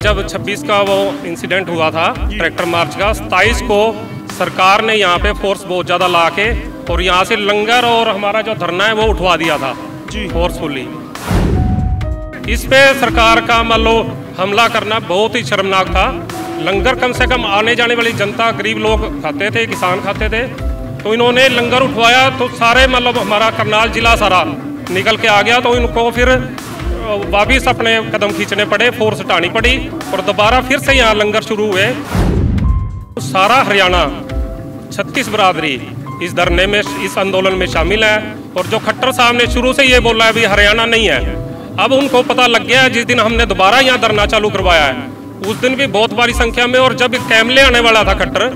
जब 26 का वो इंसिडेंट हुआ था ट्रैक्टर मार्च का, 27 को सरकार ने यहाँ पे फोर्स बहुत ज़्यादा ला के और यहाँ से लंगर और हमारा जो धरना है वो उठवा दिया था फोर्सफुली। इस पे सरकार का मान लो हमला करना बहुत ही शर्मनाक था। लंगर कम से कम आने जाने वाली जनता, गरीब लोग खाते थे, किसान खाते थे, तो इन्होंने लंगर उठवाया तो सारे मतलब हमारा करनाल जिला सारा निकल के आ गया। तो इनको फिर वापिस अपने कदम खींचने पड़े, फोर्स हटानी पड़ी और दोबारा फिर से यहाँ लंगर शुरू हुए। सारा हरियाणा 36 बरादरी इस धरने में, इस आंदोलन में शामिल है। और जो खट्टर साहब ने शुरू से ये बोला है भी हरियाणा नहीं है, अब उनको पता लग गया है। जिस दिन हमने दोबारा यहाँ धरना चालू करवाया है उस दिन भी बहुत बड़ी संख्या में, और जब कैमले आने वाला था खट्टर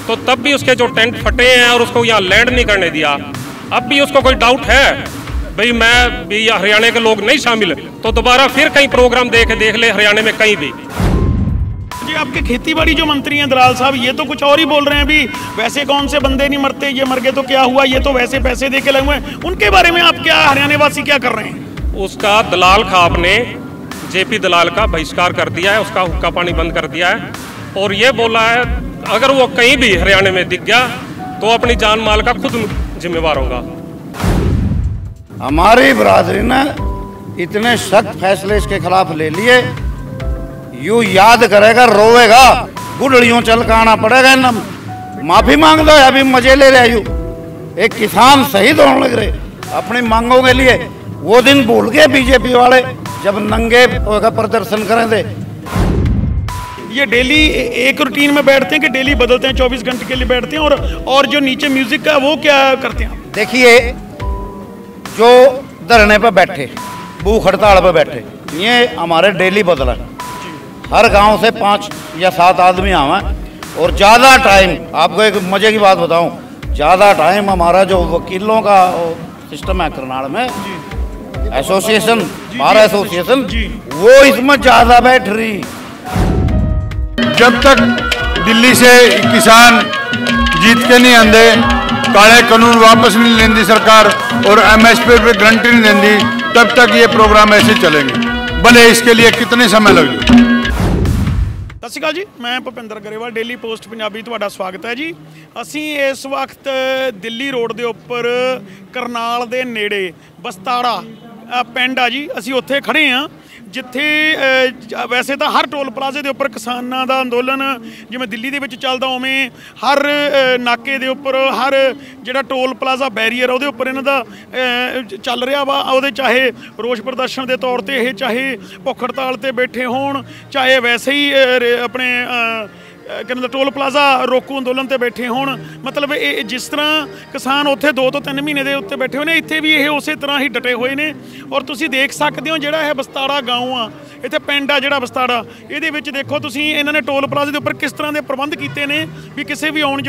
तो तब भी उसके जो टेंट फटे हैं और उसको यहाँ लैंड नहीं करने दिया। अब भी उसको कोई डाउट है भाई मैं भी हरियाणा के लोग नहीं शामिल, तो दोबारा फिर कहीं प्रोग्राम देख ले हरियाणा में कहीं भी। जी आपके खेतीबाड़ी जो मंत्री हैं दलाल साहब, ये तो कुछ और ही बोल रहे हैं भी वैसे कौन से बंदे नहीं मरते, ये मर गए तो क्या हुआ, ये तो वैसे पैसे दे के लगे हुए हैं। उनके बारे में आप क्या हरियाणा वासी क्या कर रहे हैं? उसका दलाल खाप ने जेपी दलाल का बहिष्कार कर दिया है, उसका हुक्का पानी बंद कर दिया है और ये बोला है अगर वो कहीं भी हरियाणा में दिख गया तो अपनी जान माल का खुद जिम्मेवार होगा। हमारी बरादरी ने इतने सख्त फैसले इसके खिलाफ ले लिए, यू याद करेगा, रोवेगा, गुडड़ियों चल के आना पड़ेगा। ना माफी मांग दो, अभी मजे ले रहे यू। एक किसान शहीद होने लग रहे अपनी मांगों के लिए। वो दिन भूल गए बीजेपी वाले जब नंगे प्रदर्शन करें थे। ये डेली एक रूटीन में बैठते हैं कि डेली बदलते हैं, 24 घंटे के लिए बैठते हैं? और जो नीचे म्यूजिक का वो क्या करते हैं? देखिए जो धरने पे बैठे, भूख हड़ताल पे बैठे, ये हमारे डेली बदला। हर गांव से 5 या 7 आदमी आवे और ज़्यादा टाइम, आपको एक मजे की बात बताऊं, ज़्यादा टाइम हमारा जो वकीलों का सिस्टम है करनाल में, एसोसिएशन, बार एसोसिएशन, वो इसमें ज़्यादा बैठ रही। जब तक दिल्ली से किसान जीत के नहीं आंदे, काले कानून वापस नहीं लेंदी सरकार और एमएसपी पे गारंटी नहीं देंदी, तब तक ये प्रोग्राम ऐसे चलेंगे, भले इसके लिए कितने समय लग जाए। सत श्री अकाल जी, मैं भुपिंदर गरेवाल, डेली पोस्ट पंजाबी तुहाडा स्वागत है जी। असी इस वक्त दिल्ली रोड के उपर करनाल के नेड़े बस्ताड़ा पिंड आ जी, असी उत्थे खड़े हाँ जिथे वैसे तो हर टोल प्लाजे के उपर किसानों का अंदोलन जिवें दिल्ली के चलता, उवें हर नाके के उपर, हर जिहड़ा टोल प्लाजा बैरीयर उहदे उपर इन्हां दा चल रहा वा। उहदे चाहे रोष प्रदर्शन के तौर पर यह, चाहे भुख हड़ताल ते बैठे होण, चाहे वैसे ही अपने कहने टोल प्लाजा रोकू अंदोलन ते बैठे होण, मतलब ये जिस तरह किसान उत्थे 2 तो 3 महीने के उत्ते बैठे हुए ने, इत्थे भी ये उस तरह ही डटे हुए ने। और तुसीं देख सकते हो जिहड़ा है बस्ताड़ा गाँव आ, इत्थे पिंड आ जिहड़ा बस्ताड़ा, इहदे विच देखो तुसीं इन्हां ने टोल प्लाजे के उपर किस तरह के प्रबंध कीते ने भी किसी भी आउण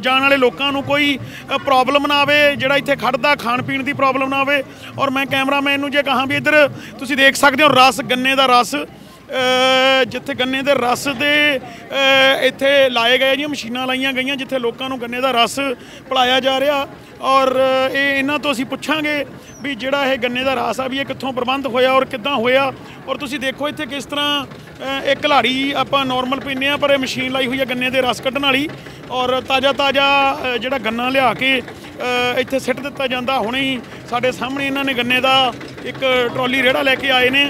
जाण वाले लोकां नूं कोई प्रॉब्लम ना आवे, जिहड़ा इत्थे खड़दा खाण पीण की प्रॉब्लम ना आवे। और मैं कैमरामैन नूं जे कहां भी इधर तुसीं देख सकते हो रस, गन्ने का रस, जिथे गन्ने के रस दे इत्थे लाए गए जी, मशीनां लाइया गई जिथे लोगों को गन्ने का रस पिलाया जा रहा। और ये इन्हां तो असीं पुछांगे भी जिहड़ा ये गन्ने का रस आ भी ये कित्थों प्रबंध होया और किद्दां होया। और तुसीं देखो इत्थे किस तरह एक घलाड़ी आपां नॉर्मल पीने आ, पर मशीन लाई हुई है गन्ने के रस कड्ढण वाली, और ताज़ा ताज़ा जिहड़ा गन्ना लिया के इत्थे सिੱਟ दिता जांदा। हुणे ही साडे सामने इन्हां ने गन्ने का एक ट्रॉली रेड़ा लैके आए ने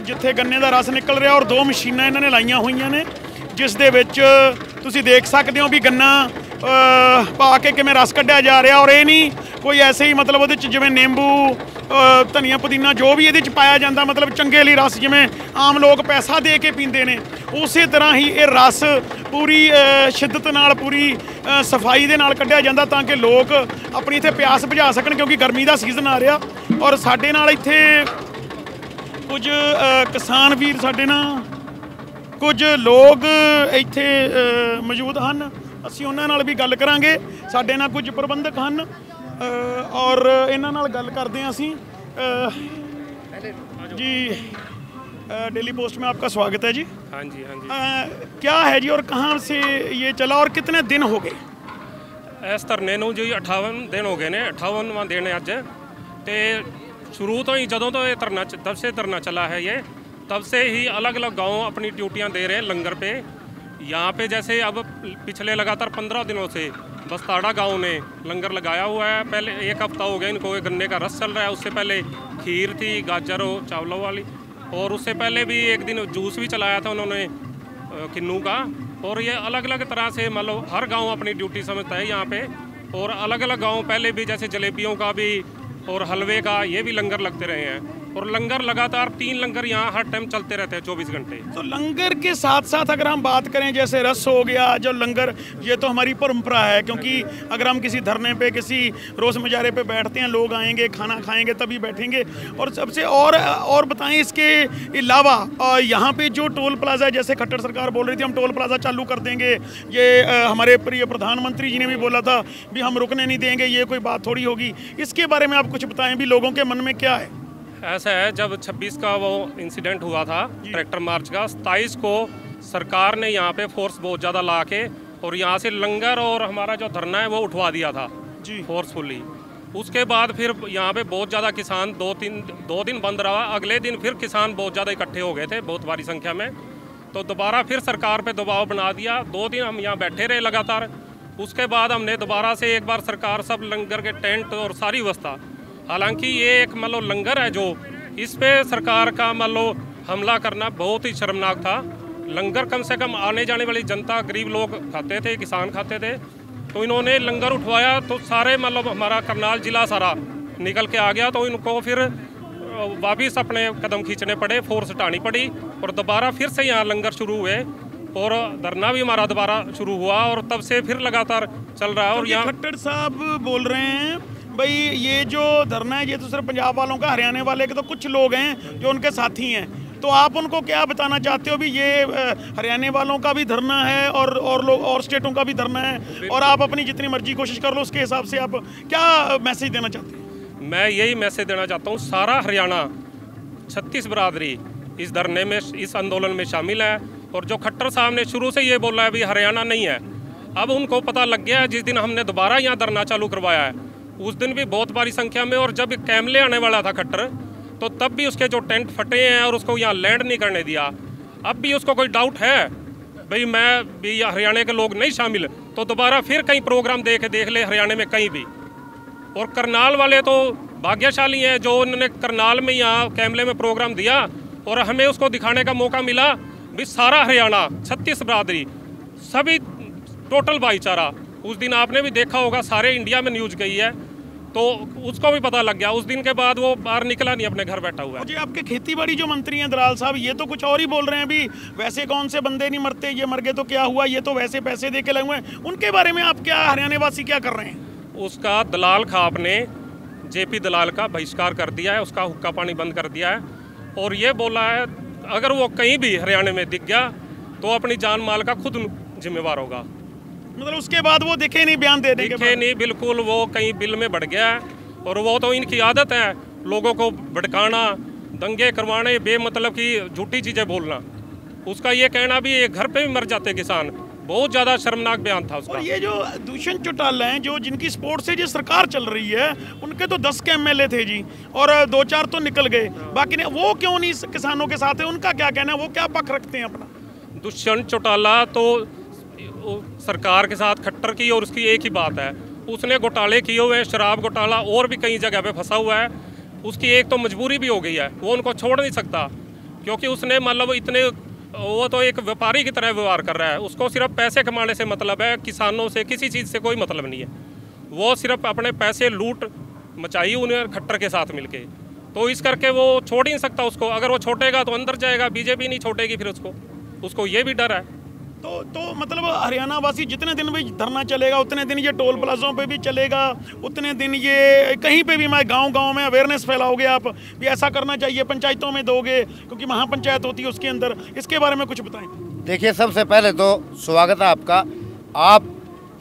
जिथे गन्ने का रस निकल रहा, और 2 मशीनां इन्होंने लाइया हुई ने जिस दे विच तुसीं देख सकते हो भी गन्ना पा के किवें रस कढ़िया जा रहा। और ये नहीं कोई ऐसे ही मतलब वो जिवें नींबू, धनिया, पुदीना जो भी ये पाया जाता, मतलब चंगे लिए रस जिवें आम लोग पैसा दे के पींदे ने, उस तरह ही ये रस पूरी शिद्दत नाल, पूरी सफाई दे नाल कढ़िया जाता ताकि लोग अपनी इत्थे प्यास बुझा सकन, क्योंकि गर्मी का सीजन आ रहा। और साडे नाल इत्थे कुछ किसान वीर साडे नाल, कुछ लोग इत्थे मौजूद हैं, असीं उन्हां नाल भी गल करांगे। साडे नाल कुछ प्रबंधक हैं और इन्हां नाल गल करदे हां असीं। जी डेली पोस्ट में आपका स्वागत है जी। हाँ जी, हाँ जी। क्या है जी और कहाँ से ये चला और कितने दिन हो गए? इस धरने नूं जी 58 दिन हो गए ने, 58वां दिन है अज। तो शुरू तो ही जदों तो ये धरना, तब से धरना चला है ये, तब से ही अलग अलग गांव अपनी ड्यूटियां दे रहे हैं लंगर पे। यहाँ पे जैसे अब पिछले लगातार 15 दिनों से बस्ताड़ा गांव ने लंगर लगाया हुआ है। पहले 1 हफ्ता हो गया इनको गन्ने का रस चल रहा है। उससे पहले खीर थी गाजर और चावलों वाली, और उससे पहले भी एक दिन जूस भी चलाया था उन्होंने किन्नू का। और ये अलग अलग तरह से मतलब हर गांव अपनी ड्यूटी समझता है यहाँ पे। और अलग अलग गांव पहले भी जैसे जलेबियों का भी और हलवे का ये भी लंगर लगते रहे हैं। और लंगर लगातार 3 लंगर यहाँ हर टाइम चलते रहते हैं 24 घंटे। तो लंगर के साथ साथ अगर हम बात करें जैसे रस हो गया जो लंगर, ये तो हमारी परंपरा है, क्योंकि अगर हम किसी धरने पे किसी रोज़ मुजारे पे बैठते हैं, लोग आएंगे खाना खाएंगे तभी बैठेंगे। और सबसे और बताएं इसके अलावा यहाँ पे जो टोल प्लाजा है, जैसे खट्टर सरकार बोल रही थी हम टोल प्लाजा चालू कर देंगे, ये हमारे प्रिय प्रधानमंत्री जी ने भी बोला था भी हम रुकने नहीं देंगे, ये कोई बात थोड़ी होगी। इसके बारे में आप कुछ बताएं भी लोगों के मन में क्या है। ऐसा है, जब 26 का वो इंसिडेंट हुआ था ट्रैक्टर मार्च का, 27 को सरकार ने यहाँ पे फोर्स बहुत ज़्यादा ला के और यहाँ से लंगर और हमारा जो धरना है वो उठवा दिया था जी फोर्सफुली। उसके बाद फिर यहाँ पे बहुत ज़्यादा किसान 2 दिन बंद रहा। अगले दिन फिर किसान बहुत ज़्यादा इकट्ठे हो गए थे, बहुत भारी संख्या में। तो दोबारा फिर सरकार पे दबाव बना दिया। 2 दिन हम यहाँ बैठे रहे लगातार। उसके बाद हमने दोबारा से एक बार सरकार सब लंगर के टेंट और सारी व्यवस्था, हालांकि ये एक मतलब लंगर है जो इस पे सरकार का मतलब हमला करना बहुत ही शर्मनाक था। लंगर कम से कम आने जाने वाली जनता, गरीब लोग खाते थे, किसान खाते थे। तो इन्होंने लंगर उठवाया तो सारे मतलब हमारा करनाल जिला सारा निकल के आ गया। तो इनको फिर वापस अपने कदम खींचने पड़े, फोर्स हटानी पड़ी और दोबारा फिर से यहाँ लंगर शुरू हुए और धरना भी हमारा दोबारा शुरू हुआ और तब से फिर लगातार चल रहा है। और यहाँ खट्टर साहब बोल रहे हैं भाई ये जो धरना है ये तो सिर्फ पंजाब वालों का, हरियाणा वाले के तो कुछ लोग हैं जो उनके साथी हैं। तो आप उनको क्या बताना चाहते हो भी ये हरियाणा वालों का भी धरना है और लोग और स्टेटों का भी धरना है, और आप अपनी जितनी मर्जी कोशिश कर लो, उसके हिसाब से आप क्या मैसेज देना चाहते हैं? मैं यही मैसेज देना चाहता हूँ, सारा हरियाणा 36 बरादरी इस धरने में, इस आंदोलन में शामिल है। और जो खट्टर साहब ने शुरू से ये बोला है भी हरियाणा नहीं है, अब उनको पता लग गया है। जिस दिन हमने दोबारा यहाँ धरना चालू करवाया है उस दिन भी बहुत बड़ी संख्या में, और जब कैमले आने वाला था खट्टर तो तब भी उसके जो टेंट फटे हैं और उसको यहाँ लैंड नहीं करने दिया। अब भी उसको कोई डाउट है भाई मैं भी हरियाणा के लोग नहीं शामिल, तो दोबारा फिर कहीं प्रोग्राम देख ले हरियाणा में कहीं भी। और करनाल वाले तो भाग्यशाली हैं जो उन्होंने करनाल में यहाँ कैमले में प्रोग्राम दिया और हमें उसको दिखाने का मौका मिला भी सारा हरियाणा 36 बरादरी सभी टोटल भाईचारा। उस दिन आपने भी देखा होगा, सारे इंडिया में न्यूज़ गई है, तो उसको भी पता लग गया। उस दिन के बाद वो बाहर निकला नहीं, अपने घर बैठा हुआ है। जी, आपके खेतीबाड़ी जो मंत्री हैं दलाल साहब, ये तो कुछ और ही बोल रहे हैं भी वैसे कौन से बंदे नहीं मरते, ये मर गए तो क्या हुआ, ये तो वैसे पैसे दे के लगे हुए हैं। उनके बारे में आप क्या, हरियाणा वासी क्या कर रहे हैं? उसका दलाल खाप ने जेपी दलाल का बहिष्कार कर दिया है, उसका हुक्का पानी बंद कर दिया है और ये बोला है अगर वो कहीं भी हरियाणा में दिख गया तो अपनी जान माल का खुद जिम्मेवार होगा। मतलब उसके बाद वो दिखे नहीं, बयान देने के बाद नहीं, बिल्कुल वो कहीं बिल में बढ़ गया है। और वो तो इनकी आदत है लोगों को भड़काना, दंगे करवाने, बेमतलब की झूठी चीज़ें बोलना। उसका ये कहना भी ये घर पे भी मर जाते किसान, बहुत ज़्यादा शर्मनाक बयान था उसका। और ये जो दुष्यंत चौटाला हैं जो जिनकी सपोर्ट से जो सरकार चल रही है, उनके तो 10 के एमएलए थे जी और 2-4 तो निकल गए, बाकी ने वो क्यों नहीं किसानों के साथ है? उनका क्या कहना है, वो क्या पक्ष रखते हैं अपना? दुष्यंत चौटाला तो सरकार के साथ खट्टर की और उसकी एक ही बात है, उसने घोटाले किए हुए हैं, शराब घोटाला और भी कई जगह पे फंसा हुआ है। उसकी एक तो मजबूरी भी हो गई है, वो उनको छोड़ नहीं सकता क्योंकि उसने मतलब इतने, वो तो एक व्यापारी की तरह व्यवहार कर रहा है। उसको सिर्फ पैसे कमाने से मतलब है, किसानों से किसी चीज़ से कोई मतलब नहीं है। वो सिर्फ अपने पैसे लूट मचाई उन्हें खट्टर के साथ मिलके, तो इस करके वो छोड़ ही नहीं सकता उसको। अगर वो छोड़ेगा तो अंदर जाएगा, बीजेपी नहीं छोड़ेगी फिर उसको ये भी डर है। तो मतलब हरियाणा वासी जितने दिन भी धरना चलेगा उतने दिन ये टोल प्लाजों पे भी चलेगा, उतने दिन ये कहीं पे भी मैं गांव में अवेयरनेस फैलाओगे आप भी ऐसा करना चाहिए, पंचायतों में दोगे क्योंकि महापंचायत होती है उसके अंदर, इसके बारे में कुछ बताएं। देखिए, सबसे पहले तो स्वागत है आपका। आप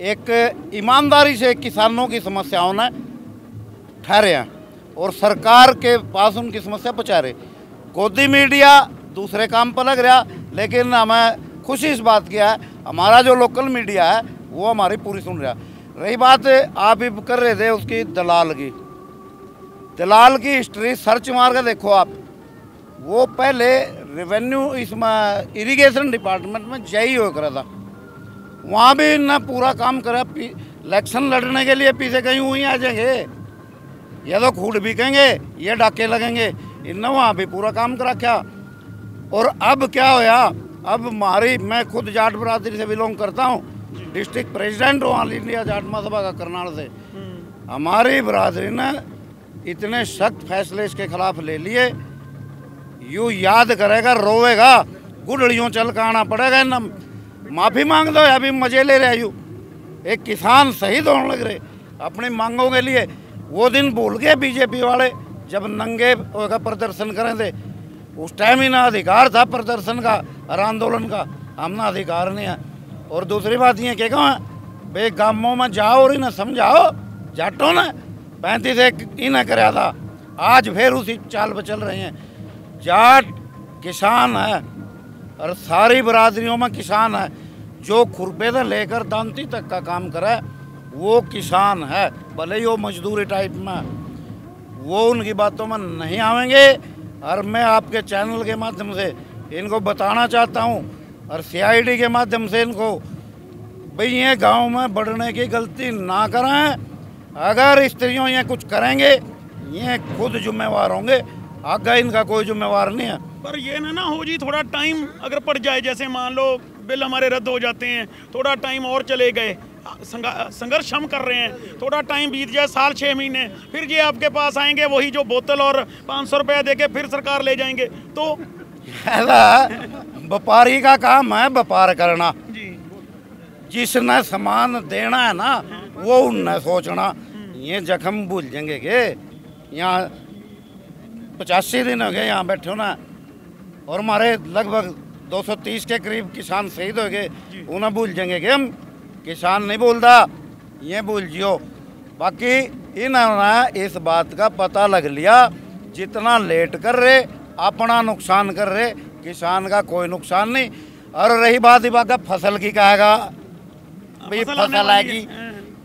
एक ईमानदारी से किसानों की समस्याओं ने ठहरे हैं और सरकार के पास उनकी समस्या पहुँचा रहे। गोदी मीडिया दूसरे काम पर लग रहा, लेकिन हमें खुशी इस बात की है हमारा जो लोकल मीडिया है वो हमारी पूरी सुन रहा। रही बात आप भी कर रहे थे उसकी दलाल की हिस्ट्री सर्च मार कर देखो आप। वो पहले रेवेन्यू इसमें इरिगेशन डिपार्टमेंट में जई हो करा था, वहाँ भी इन्हें पूरा काम करा। इलेक्शन लड़ने के लिए पीछे कहीं वहीं आ जाएंगे, या तो खूड बिकेंगे या डाके लगेंगे, इन्हें वहाँ भी पूरा काम करा क्या। और अब क्या होया, अब हमारी, मैं खुद जाट बरादरी से बिलोंग करता हूँ, डिस्ट्रिक्ट प्रेसिडेंट हूँ ऑल इंडिया जाट महासभा का करनाल से। हमारी बरादरी ने इतने सख्त फैसले इसके खिलाफ ले लिए, यूँ याद करेगा, रोवेगा, गुड़ड़ियों चल के आना पड़ेगा ना, माफ़ी मांग दो, अभी मजे ले रहे यूँ। एक किसान शहीद होने लग रहे अपनी मांगों के लिए। वो दिन भूल गए बीजेपी वाले जब नंगे होकर प्रदर्शन करें थे, उस टाइम ही ना अधिकार था प्रदर्शन का और आंदोलन का, हमना अधिकार नहीं है। और दूसरी बात ये क्या भाई, गाँवों में जाओ और इन्हें समझाओ, जाटो ने 35 एक इन्हें कराया था, आज फिर उसी चाल पर चल रहे हैं। जाट किसान है और सारी बरादरियों में किसान है, जो खुरपे से लेकर दांती तक का काम करे वो किसान है, भले ही वो मजदूरी टाइप में, वो उनकी बातों में नहीं आवेंगे। और मैं आपके चैनल के माध्यम से इनको बताना चाहता हूँ और सीआईडी के माध्यम से इनको, भाई ये गांव में बढ़ने की गलती ना करें। अगर स्त्रियों ये कुछ करेंगे ये खुद जिम्मेवार होंगे, आगे इनका कोई जिम्मेवार नहीं है। पर ये ना हो जी, थोड़ा टाइम अगर पड़ जाए, जैसे मान लो बिल हमारे रद्द हो जाते हैं, थोड़ा टाइम और चले गए, संघर्ष हम कर रहे हैं, थोड़ा टाइम बीत जाए, साल 6 महीने, फिर ये आपके पास आएंगे वही जो बोतल और 500 रुपया देके फिर सरकार ले जाएंगे, तो ऐसा व्यापारी का काम है व्यापार करना जी। जिसने सामान देना है ना वो उनने सोचना। ये जख्म भूल जाएंगे कि यहाँ 85 दिन हो गए यहाँ बैठे हो ना, और हमारे लगभग 230 के करीब किसान शहीद हो गए, उन्हें भूल जाएंगे कि हम किसान नहीं बोलता, ये भूल जियो। बाकी इन्होंने इस बात का पता लग लिया, जितना लेट कर रहे अपना नुकसान कर रहे, किसान का कोई नुकसान नहीं। और रही बात का फसल की, कहेगा भाई फसल आएगी,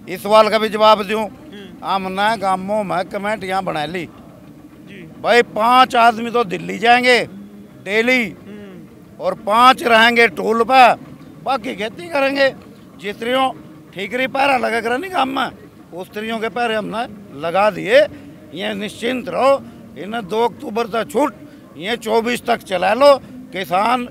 इस सवाल का भी जवाब दूँ। हमने गाँवों में कमेटियाँ बना ली, भाई 5 आदमी तो दिल्ली जाएंगे डेली और 5 रहेंगे टूल पर, बाकी खेती करेंगे। जिस्त्रियों ठीकरी पैरा लगा कर नहीं काम में, उस स्त्रियों के पैरे हमने लगा दिए। ये निश्चिंत रहो, इन्हें 2 अक्टूबर तक छूट, ये 24 तक चला लो। किसान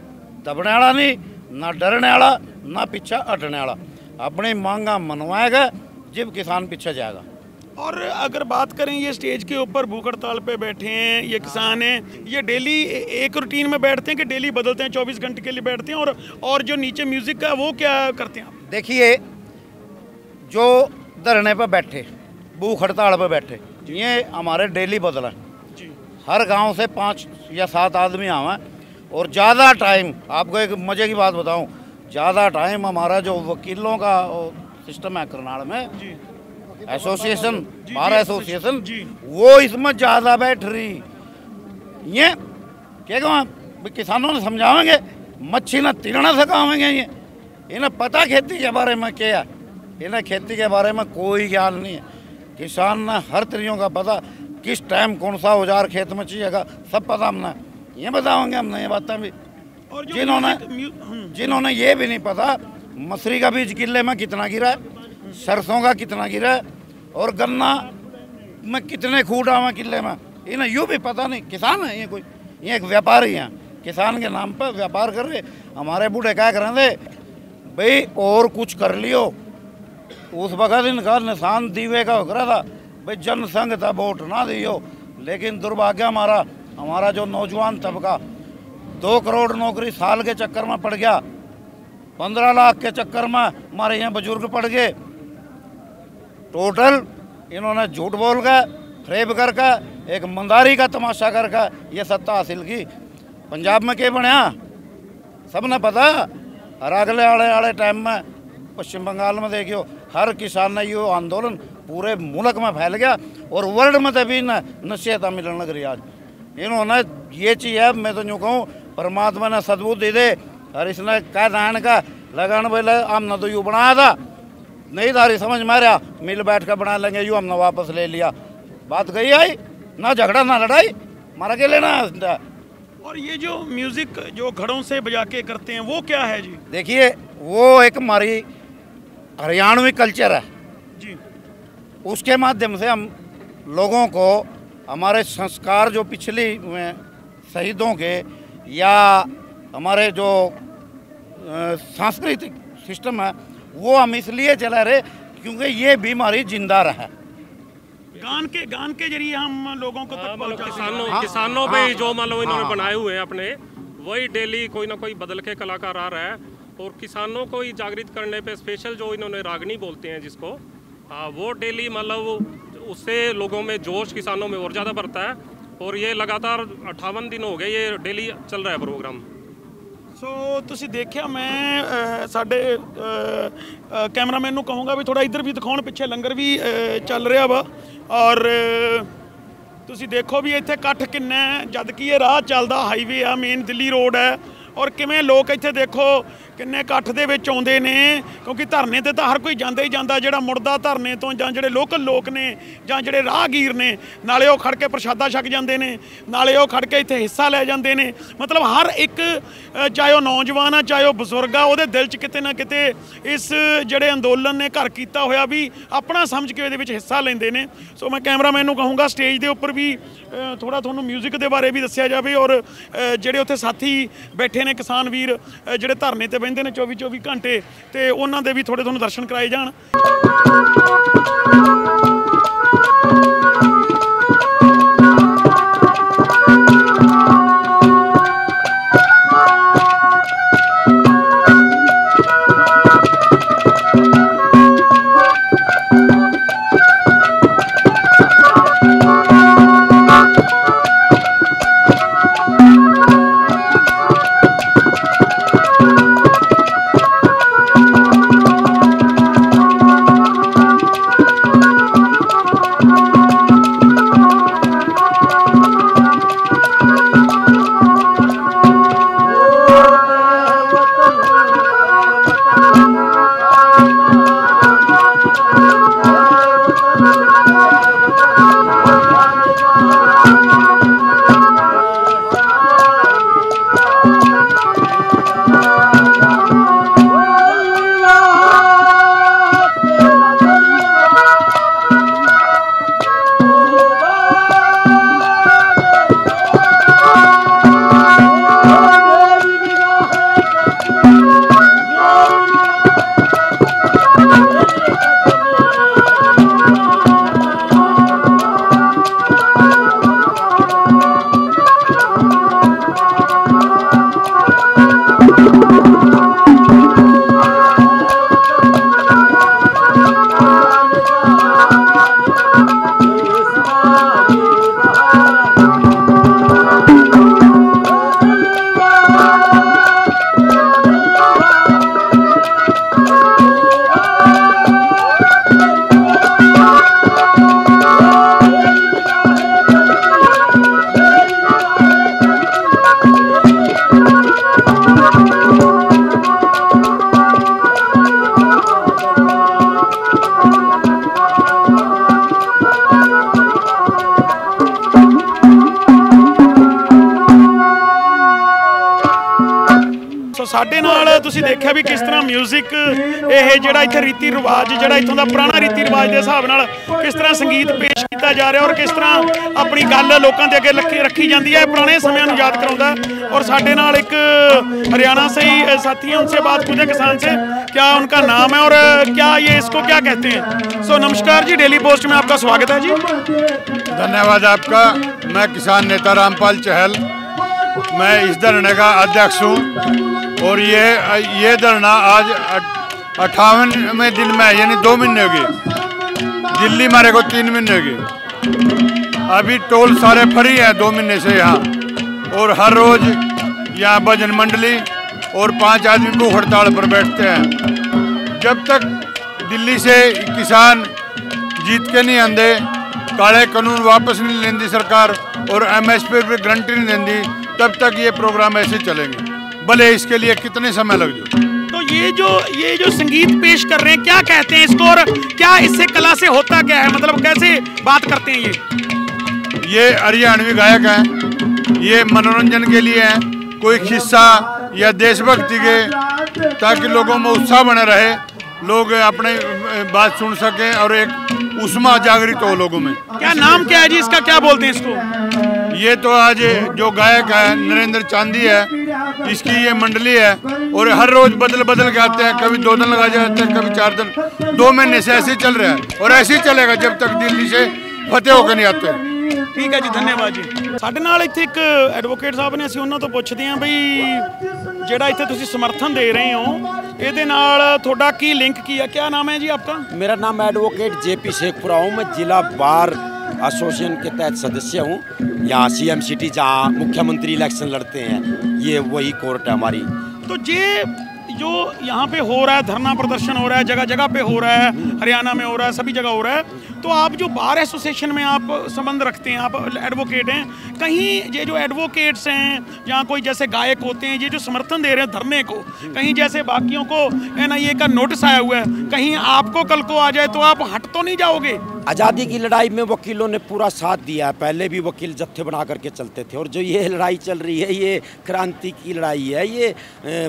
दबने वाला नहीं, ना डरने वाला, ना पीछे हटने वाला, अपनी मांगा मनवाएगा जब किसान पीछे जाएगा। और अगर बात करें, ये स्टेज के ऊपर भूख हड़ताल पे बैठे हैं, ये किसान हैं, ये डेली एक रूटीन में बैठते हैं कि डेली बदलते हैं, 24 घंटे के लिए बैठते हैं? और जो नीचे म्यूजिक का वो क्या करते हैं आप? देखिए, जो धरने पे बैठे, भूख हड़ताल पे बैठे, ये हमारे डेली बदला जी। हर गांव से 5 या 7 आदमी आवे, और ज़्यादा टाइम, आपको एक मज़े की बात बताऊं, ज़्यादा टाइम हमारा जो वकीलों का सिस्टम है करनाल में जी, एसोसिएशन, बार एसोसिएशन, वो इसमें ज़्यादा बैठ रही। ये क्या कहूँ, किसानों ने समझावेंगे, मच्छी न तिरना सिखावेंगे। ये इन्हें पता खेती के बारे में क्या, इन्हें खेती के बारे में कोई ज्ञान नहीं है। किसान ने हर तरीकों का पता, किस टाइम कौन सा औजार खेत में चाहिएगा, सब पता हमने, ये बताओगे हमने ये बातें भी। और जिन्होंने ये भी नहीं पता मसरी का बीज किले में कितना गिरा है, सरसों का कितना गिरा है, और गन्ना में कितने खूट आवे किले में, इन्हें यूँ भी पता नहीं। किसान है ये कोई, ये एक व्यापारी हैं, किसान के नाम पर व्यापार कर रहे। हमारे बूढ़े क्या कर रहे थे भाई, और कुछ कर लियो। उस वक़्त इनका निशान दीवे का हो रहा था भाई, जनसंघ था, वोट ना दियो। लेकिन दुर्भाग्य हमारा जो नौजवान तबका 2 करोड़ नौकरी साल के चक्कर में पड़ गया, 15 लाख के चक्कर में हमारे यहाँ बुजुर्ग पड़ गए। टोटल इन्होंने झूठ बोल कर, फ्रेब करके, एक मंदारी का तमाशा करके ये सत्ता हासिल की। पंजाब में क्या बनया सबने पता। और अगले आने टाइम में पश्चिम बंगाल में देखियो, हर किसान ने ये आंदोलन पूरे मुल्क में फैल गया, और वर्ल्ड में तो भी नसीहत मिलने लग रही। आज इन्होंने ये चीज़ है, मैं तो यूँ कहूँ परमात्मा ने सद्बुद्धि दे, और इसने कह दान का लगान बोले हमने तो यूँ बनाया था, नहीं थारी समझ में आ रहा, मिल बैठ कर बना लेंगे, यूँ हमने वापस ले लिया। बात गई आई, ना झगड़ा ना लड़ाई, मारा के लेना। और ये जो म्यूजिक जो घड़ों से बजा के करते हैं वो क्या है जी? देखिए वो एक हमारी हरियाणवी कल्चर है जी। उसके माध्यम से हम लोगों को हमारे संस्कार जो पिछली में शहीदों के या हमारे जो सांस्कृतिक सिस्टम है वो हम इसलिए चला रहे क्योंकि ये भी हमारी जिंदा रहा। गान के जरिए हम लोगों को तक मतलब किसानों पे जो मान लो इन्होंने बनाए हुए हैं अपने, वही डेली कोई ना कोई बदल के कलाकार आ रहा है और किसानों को ही जागृत करने पे स्पेशल जो इन्होंने रागनी बोलते हैं जिसको, वो डेली मतलब उससे लोगों में जोश किसानों में और ज़्यादा बढ़ता है। और ये लगातार 58 दिन हो गए ये डेली चल रहा है प्रोग्राम। सो ਤੁਸੀਂ ਦੇਖਿਆ ਮੈਂ ਸਾਡੇ ਕੈਮਰਾਮੈਨ ਨੂੰ ਕਹੂੰਗਾ ਵੀ ਥੋੜਾ ਇੱਧਰ ਵੀ ਦਿਖਾਉਣ, ਪਿੱਛੇ ਲੰਗਰ ਵੀ ਚੱਲ ਰਿਹਾ ਵਾ ਔਰ ਤੁਸੀਂ ਦੇਖੋ ਵੀ ਇੱਥੇ ਇਕੱਠ ਕਿੰਨਾ ਹੈ ਜਦ ਕਿ ਇਹ ਰਾਹ ਚੱਲਦਾ ਹਾਈਵੇ ਆ, ਮੇਨ ਦਿੱਲੀ ਰੋਡ ਹੈ ਔਰ ਕਿਵੇਂ ਲੋਕ ਇੱਥੇ ਦੇਖੋ ਕਿੰਨੇ ਇਕੱਠ ਦੇ ਵਿੱਚ ਆਉਂਦੇ ਨੇ ਕਿਉਂਕਿ ਧਰਨੇ ਤੇ ਤਾਂ ਹਰ ਕੋਈ ਜਾਂਦਾ ਹੀ ਜਾਂਦਾ, ਜਿਹੜਾ ਮੁੜਦਾ ਧਰਨੇ ਤੋਂ ਜਾਂ ਜਿਹੜੇ ਲੋਕਲ ਲੋਕ ਨੇ ਜਾਂ ਜਿਹੜੇ ਰਾਹਗੀਰ ਨੇ ਨਾਲੇ ਉਹ ਖੜ ਕੇ ਪ੍ਰਸ਼ਾਦਾ ਛਕ ਜਾਂਦੇ ਨੇ, ਨਾਲੇ ਉਹ ਖੜ ਕੇ ਇੱਥੇ ਹਿੱਸਾ ਲੈ ਜਾਂਦੇ ਨੇ। ਮਤਲਬ ਹਰ ਇੱਕ ਚਾਹੇ ਉਹ ਨੌਜਵਾਨ ਆ ਚਾਹੇ ਉਹ ਬਜ਼ੁਰਗ ਆ ਉਹਦੇ ਦਿਲ 'ਚ ਕਿਤੇ ਨਾ ਕਿਤੇ ਇਸ ਜਿਹੜੇ ਅੰਦੋਲਨ ਨੇ ਘਰ ਕੀਤਾ ਹੋਇਆ ਵੀ ਆਪਣਾ ਸਮਝ ਕੇ ਇਹਦੇ ਵਿੱਚ ਹਿੱਸਾ ਲੈਂਦੇ ਨੇ। ਸੋ ਮੈਂ ਕੈਮਰਾਮੈਨ ਨੂੰ ਕਹੂੰਗਾ ਸਟੇਜ ਦੇ ਉੱਪਰ ਵੀ ਥੋੜਾ ਤੁਹਾਨੂੰ ਮਿਊਜ਼ਿਕ ਦੇ ਬਾਰੇ ਵੀ ਦੱਸਿਆ ਜਾਵੇ ਔਰ ਜਿਹੜੇ ਉੱਥੇ ਸਾਥੀ ਬੈਠੇ ਨੇ ਕਿਸਾਨ ਵੀਰ ਜਿਹੜੇ ਧਰਨੇ ਤੇ ਬਹਿੰਦੇ ਨੇ 24 ਘੰਟੇ ਤੇ ਉਹਨਾਂ ਦੇ ਵੀ ਥੋੜੇ ਤੁਹਾਨੂੰ ਦਰਸ਼ਨ ਕਰਾਏ ਜਾਣ। ਸਾਡੇ ਨਾਲ ਤੁਸੀਂ ਦੇਖਿਆ ਵੀ ਕਿਸ ਤਰ੍ਹਾਂ ਮਿਊਜ਼ਿਕ ਇਹ ਜਿਹੜਾ ਇੱਥੇ ਰੀਤੀ ਰਿਵਾਜ ਜਿਹੜਾ ਇੱਥੋਂ ਦਾ ਪੁਰਾਣਾ ਰੀਤੀ ਰਿਵਾਜ ਦੇ ਹਿਸਾਬ ਨਾਲ ਕਿਸ ਤਰ੍ਹਾਂ ਸੰਗੀਤ ਪੇਸ਼ ਕੀਤਾ ਜਾ ਰਿਹਾ ਔਰ ਕਿਸ ਤਰ੍ਹਾਂ ਆਪਣੀ ਗੱਲ ਲੋਕਾਂ ਦੇ ਅੱਗੇ ਰੱਖੀ ਜਾਂਦੀ ਹੈ, ਪੁਰਾਣੇ ਸਮਿਆਂ ਨੂੰ ਯਾਦ ਕਰਾਉਂਦਾ। और साढ़े नाल एक हरियाणा से ही साथी हैं, उनसे बात पूछे किसान से क्या उनका नाम है और क्या ये इसको क्या कहते हैं। सो नमस्कार जी, डेली पोस्ट में आपका स्वागत है जी। धन्यवाद आपका। मैं किसान नेता रामपाल चहल, मैं इस धरने का अध्यक्ष हूँ और ये धरना आज 58वें दिन में यानी 2 महीने हो गए। दिल्ली मारे को 3 महीने हो गए। अभी टोल सारे फ्री हैं 2 महीने से यहाँ, और हर रोज यहाँ भजन मंडली और 5 आदमी भूख हड़ताल पर बैठते हैं। जब तक दिल्ली से किसान जीत के नहीं आंदे, काले कानून वापस नहीं लेंदी सरकार और MSP पर गारंटी नहीं देंदी, तब तक ये प्रोग्राम ऐसे चलेंगे, भले इसके लिए कितने समय लग जाए। तो ये जो संगीत पेश कर रहे हैं क्या कहते हैं इसको और क्या इससे कला से होता क्या है, मतलब कैसे बात करते हैं। ये हरियाणवी गायक हैं ये मनोरंजन के लिए हैं, कोई किस्सा या देशभक्ति के, ताकि लोगों में उत्साह बने रहे, लोग अपने बात सुन सकें और एक उष्मा जागृत हो लोगों में। क्या नाम क्या है जी इसका, क्या बोलते हैं इसको? ये तो आज जो गायक है नरेंद्र चांदी है, इसकी ये मंडली है और हर रोज बदल बदल के आते हैं, कभी 2 दिन लगा जाते हैं, कभी 4 दिन। 2 महीने से ऐसे ही चल रहा है और ऐसे ही चलेगा जब तक दिल्ली से फतेह होकर नहीं आते। ठीक है जी, धन्यवाद जी। ਸਾਡੇ ਨਾਲ ਇੱਥੇ ਇੱਕ ਐਡਵੋਕੇਟ ਸਾਹਿਬ ਨੇ, ਅਸੀਂ ਉਹਨਾਂ ਤੋਂ ਪੁੱਛਦੇ ਹਾਂ ਬਈ ਜਿਹੜਾ ਇੱਥੇ ਤੁਸੀਂ ਸਮਰਥਨ ਦੇ ਰਹੇ ਹੋ ਇਹਦੇ ਨਾਲ ਤੁਹਾਡਾ ਕੀ ਲਿੰਕ ਕੀ ਹੈ? क्या नाम है जी आपका? मेरा नाम एडवोकेट JP शेखपुरा हूँ। मैं जिला बार एसोसिएशन के तहत सदस्य हूँ। यहाँ CM सिटी जहाँ मुख्यमंत्री इलेक्शन लड़ते हैं, ये वही कोर्ट है हमारी। तो ये जो यहाँ पे हो रहा है, धरना प्रदर्शन हो रहा है, जगह जगह पे हो रहा है, हरियाणा में हो रहा है, सभी जगह हो रहा है, तो आप जो बार एसोसिएशन में आप संबंध रखते हैं, आप एडवोकेट हैं, कहीं ये जो एडवोकेट्स हैं जहाँ कोई जैसे गायक होते हैं, ये जो समर्थन दे रहे हैं धरने को, कहीं जैसे बाकियों को NIA का नोटिस आया हुआ है, कहीं आपको कल को आ जाए तो आप हट तो नहीं जाओगे? आज़ादी की लड़ाई में वकीलों ने पूरा साथ दिया है। पहले भी वकील जत्थे बना करके चलते थे, और जो ये लड़ाई चल रही है ये क्रांति की लड़ाई है। ये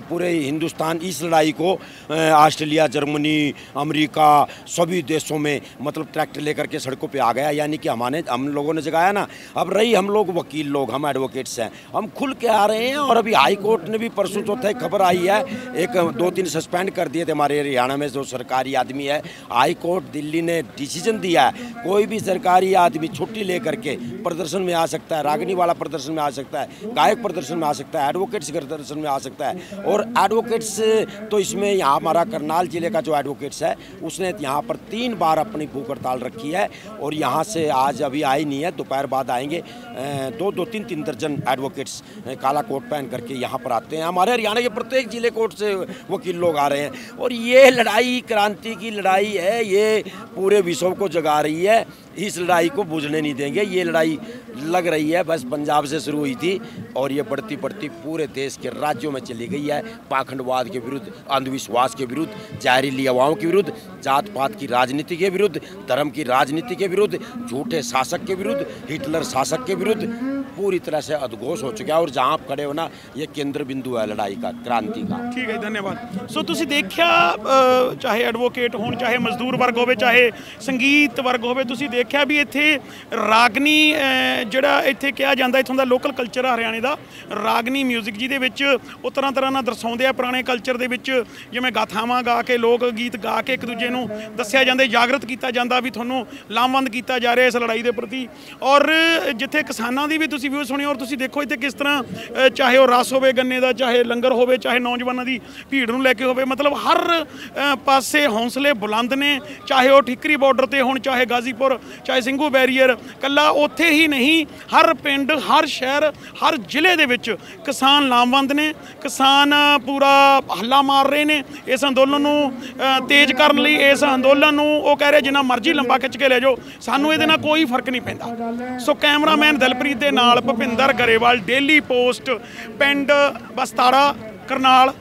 पूरे हिंदुस्तान इस लड़ाई को ऑस्ट्रेलिया, जर्मनी, अमेरिका सभी देशों में मतलब ट्रैक्टर लेकर के सड़कों पे आ गया। यानी कि हम लोगों ने जगाया ना। अब रही हम लोग वकील लोग, हम एडवोकेट्स हैं, हम खुल के आ रहे हैं। और अभी हाई कोर्ट ने भी परसों चौथा खबर आई है, 1-2-3 सस्पेंड कर दिए थे हमारे हरियाणा में जो सरकारी आदमी है। हाई कोर्ट दिल्ली ने डिसीजन दिया है, कोई भी सरकारी आदमी छुट्टी लेकर के प्रदर्शन में आ सकता है, रागनी वाला प्रदर्शन में आ सकता है, गायक प्रदर्शन में आ सकता है, एडवोकेट्स प्रदर्शन में आ सकता है। और एडवोकेट्स तो इसमें यहाँ हमारा करनाल जिले का जो एडवोकेट्स है उसने यहाँ पर 3 बार अपनी भूख हड़ताल रखी है, और यहाँ से आज अभी आई नहीं है, दोपहर बाद आएंगे। 2-3 दर्जन एडवोकेट्स काला कोट पहन करके यहाँ पर आते हैं। हमारे हरियाणा के प्रत्येक जिले कोर्ट से वकील लोग आ रहे हैं, और ये लड़ाई क्रांति की लड़ाई है, ये पूरे विश्व को जगा रही है। इस लड़ाई को बुझने नहीं देंगे। ये लड़ाई लग रही है बस पंजाब से शुरू हुई थी, और ये बढ़ती बढ़ती पूरे देश के राज्यों में चली गई है। पाखंडवाद के विरुद्ध, अंधविश्वास के विरुद्ध, जहरीली हवाओं के विरुद्ध, जात पात की राजनीति के विरुद्ध, धर्म की राजनीति के विरुद्ध, झूठे शासक के विरुद्ध, हिटलर शासक के विरुद्ध पूरी तरह से अदघोष हो चुका है। और जहाँ आप खड़े हो ना, ये केंद्र बिंदु है लड़ाई का, क्रांति का। ठीक है, धन्यवाद। सो तुसी देखिया चाहे एडवोकेट होण, चाहे मजदूर वर्ग होवे, चाहे संगीत वर्ग होवे, तुसी देखिया भी इत्थे रागनी ਜਿਹੜਾ ਇੱਥੇ ਕਿਹਾ ਜਾਂਦਾ, ਇੱਥੋਂ ਦਾ ਲੋਕਲ ਕਲਚਰ ਆ ਹਰਿਆਣੇ ਦਾ, ਰਾਗਨੀ ਮਿਊਜ਼ਿਕ ਜਿਹਦੇ ਵਿੱਚ ਉਹ ਤਰ੍ਹਾਂ ਤਰ੍ਹਾਂ ਨਾਲ ਦਰਸਾਉਂਦੇ ਆ ਪੁਰਾਣੇ ਕਲਚਰ ਦੇ ਵਿੱਚ, ਜਿਵੇਂ ਗਾਥਾਵਾਂ ਗਾ ਕੇ, ਲੋਕ ਗੀਤ ਗਾ ਕੇ ਇੱਕ ਦੂਜੇ ਨੂੰ ਦੱਸਿਆ ਜਾਂਦਾ, ਜਾਗਰਤ ਕੀਤਾ ਜਾਂਦਾ ਵੀ ਤੁਹਾਨੂੰ ਲਾਮਬੰਦ ਕੀਤਾ ਜਾ ਰਿਹਾ ਇਸ ਲੜਾਈ ਦੇ ਪ੍ਰਤੀ। ਔਰ ਜਿੱਥੇ ਕਿਸਾਨਾਂ ਦੀ ਵੀ ਤੁਸੀਂ ਵਿਊ ਸੁਣੀ, ਔਰ ਤੁਸੀਂ ਦੇਖੋ ਇੱਥੇ ਕਿਸ ਤਰ੍ਹਾਂ ਚਾਹੇ ਉਹ ਰਸ ਹੋਵੇ ਗੰਨੇ ਦਾ, ਚਾਹੇ ਲੰਗਰ ਹੋਵੇ, ਚਾਹੇ ਨੌਜਵਾਨਾਂ ਦੀ ਭੀੜ ਨੂੰ ਲੈ ਕੇ ਹੋਵੇ, ਮਤਲਬ ਹਰ ਪਾਸੇ ਹੌਸਲੇ ਬੁਲੰਦ ਨੇ, ਚਾਹੇ ਉਹ ਠਿਕਰੀ ਬਾਰਡਰ ਤੇ ਹੋਣ, ਚਾਹੇ ਗਾਜ਼ੀਪੁਰ, ਚਾਹੇ ਸਿੰਘੂ ਬੈਰੀਅਰ। ਕੱਲਾ ਉੱਥੇ ਹੀ ਨਹੀਂ, हर पिंड, हर शहर, हर जिले दे विच किसान लामबंद ने, किसान पूरा हल्ला मार रहे ने इस अंदोलन नूं तेज करन लई। इस अंदोलन नूं वो कह रहे जिन्ना मर्जी लंबा खिच के ले जाओ, सानू इहदे नाल कोई फर्क नहीं पैंदा। सो कैमरामैन दिलप्रीत दे नाल भुपिंदर गरेवाल, डेली पोस्ट, पिंड बस्ताड़ा, करनाल।